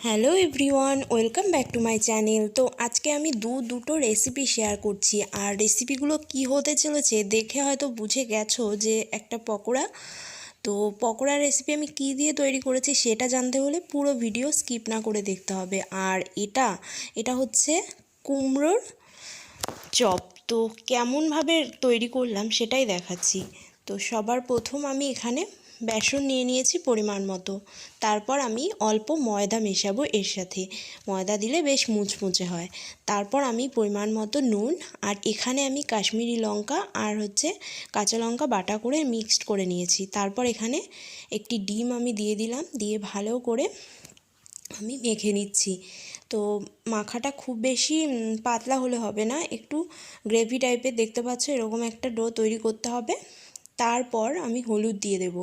Hello everyone, welcome back to my channel. তো আজকে আমি দুটো রেসিপি শেয়ার করছি, আর রেসিপিগুলো কি হতে চলেছে দেখে হয়তো বুঝে গেছো যে একটা পকোড়া। তো পকোড়ার রেসিপি আমি কি দিয়ে তৈরি করেছি সেটা জানতে হলে পুরো ভিডিও স্কিপ না করে দেখতে হবে। আর এটা হচ্ছে কুমড়োর চপ। তো কেমনভাবে তৈরি করলাম সেটাই দেখাচ্ছি। তো সবার প্রথম আমি এখানে বেসন নিয়ে নিয়েছি পরিমাণ মতো। তারপর আমি অল্প ময়দা মেশাবো এর সাথে, ময়দা দিলে বেশ মুচমুচে হয়। তারপর আমি পরিমাণ মতো নুন, আর এখানে আমি কাশ্মীরি লঙ্কা আর কাঁচা লঙ্কা বাটা করে মিক্সড করে নিয়েছি। তারপর এখানে একটি ডিম আমি দিয়ে দিলাম, দিয়ে ভালো করে আমি মেখে নিচ্ছি। তো মাখাটা খুব বেশি পাতলা হলে হবে না, একটু গ্রেভি টাইপের দেখতে পাচ্ছ এরকম একটা ডো তৈরি করতে হবে। তারপর আমি হলুদ দিয়ে দেব,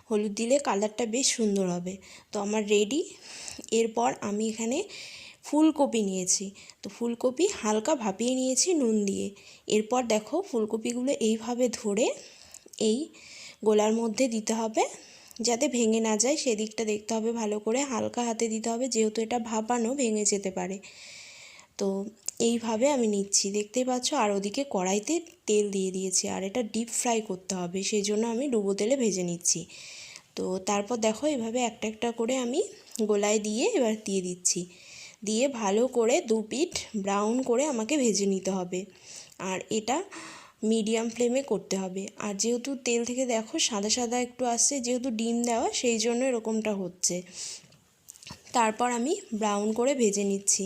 হলুদ দিলে কালারটা বেশ সুন্দর হবে। তো আমার রেডি। এরপর আমি এখানে ফুলকপি নিয়েছি, তো ফুলকপি হালকা ভাপিয়ে নিয়েছি নুন দিয়ে। এরপর দেখো ফুলকপিগুলো এইভাবে ধরে এই গোলার মধ্যে দিতে হবে, যাতে ভেঙে না যায় সেদিকটা দেখতে হবে ভালো করে, হালকা হাতে দিতে হবে যেহেতু এটা ভাপানো, ভেঙে যেতে পারে। তো এইভাবে আমি নিচ্ছি, দেখতেই পাচ্ছ। আর ওদিকে কড়াইতে তেল দিয়ে দিয়েছি, আর এটা ডিপ ফ্রাই করতে হবে, সেই জন্য আমি ডুবো তেলে ভেজে নিচ্ছি। তো তারপর দেখো এভাবে একটা একটা করে আমি গোলায় দিয়ে এবার দিয়ে দিচ্ছি, দিয়ে ভালো করে দু পিঠ ব্রাউন করে আমাকে ভেজে নিতে হবে। আর এটা মিডিয়াম ফ্লেমে করতে হবে। আর যেহেতু তেল থেকে দেখো সাদা সাদা একটু আসছে, যেহেতু ডিম দেওয়া সেই জন্য এরকমটা হচ্ছে। তারপর আমি ব্রাউন করে ভেজে নিচ্ছি।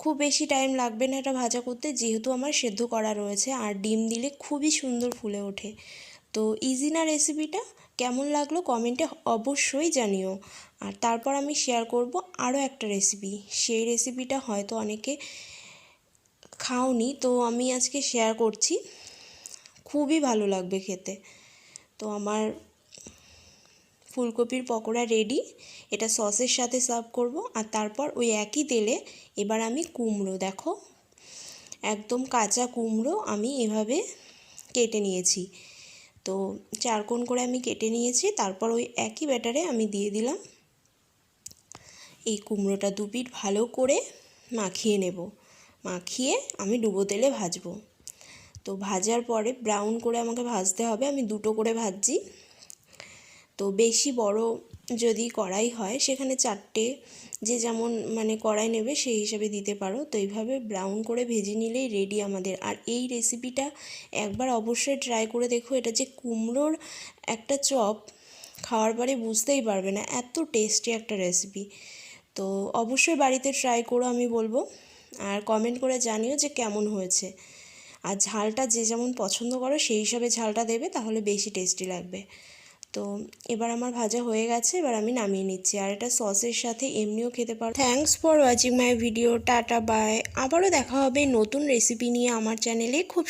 খুব বেশি টাইম লাগবে না এটা ভাজা করতে, যেহেতু আমার সেদ্ধ করা রয়েছে, আর ডিম দিলে খুবই সুন্দর ফুলে ওঠে। তো ইজি না রেসিপিটা? কেমন লাগলো কমেন্টে অবশ্যই জানিও। আর তারপর আমি শেয়ার করব আরও একটা রেসিপি, সেই রেসিপিটা হয়তো অনেকে খাওনি, তো আমি আজকে শেয়ার করছি, খুবই ভালো লাগবে খেতে। তো আমার ফুলকপির পকোড়া রেডি, এটা সসের সাথে সার্ভ করব। আর তারপর ওই একই তেলে এবার আমি কুমড়ো, দেখো একদম কাঁচা কুমড়ো আমি এভাবে কেটে নিয়েছি। তো চারকোণ করে আমি কেটে নিয়েছি। তারপর ওই একই ব্যাটারে আমি দিয়ে দিলাম এই কুমড়োটা, দু পিঠ ভালো করে মাখিয়ে নেব, মাখিয়ে আমি ডুবো তেলে ভাজবো। তো ভাজার পরে ব্রাউন করে আমাকে ভাজতে হবে, আমি দুটো করে ভাজছি। তো বেশি বড় যদি কড়াই হয় সেখানে চারটে, যে যেমন কড়াই নেবে সেই হিসাবে দিতে পারো। তো এইভাবে ব্রাউন করে ভেজে নিলেই রেডি আমাদের। আর এই রেসিপিটা একবার অবশ্যই ট্রাই করে দেখো, এটা যে কুমড়োর একটা চপ, খাওয়ার পরে বুঝতেই পারবে না, এত টেস্টি একটা রেসিপি। তো অবশ্যই বাড়িতে ট্রাই করো আমি বলবো, আর কমেন্ট করে জানিও যে কেমন হয়েছে। আর ঝালটা যে যেমন পছন্দ করো সেই হিসাবে ঝালটা দেবে, তাহলে বেশি টেস্টি লাগবে। তো এবার আমার ভাজা হয়ে গেছে, এবার আমি নামিয়ে নিচ্ছি। আর এটা সসের সাথে এমনিও খেতে পারো। Thanks for watching my video, tata bye. আবারও দেখা হবে নতুন রেসিপি নিয়ে আমার চ্যানেলে খুব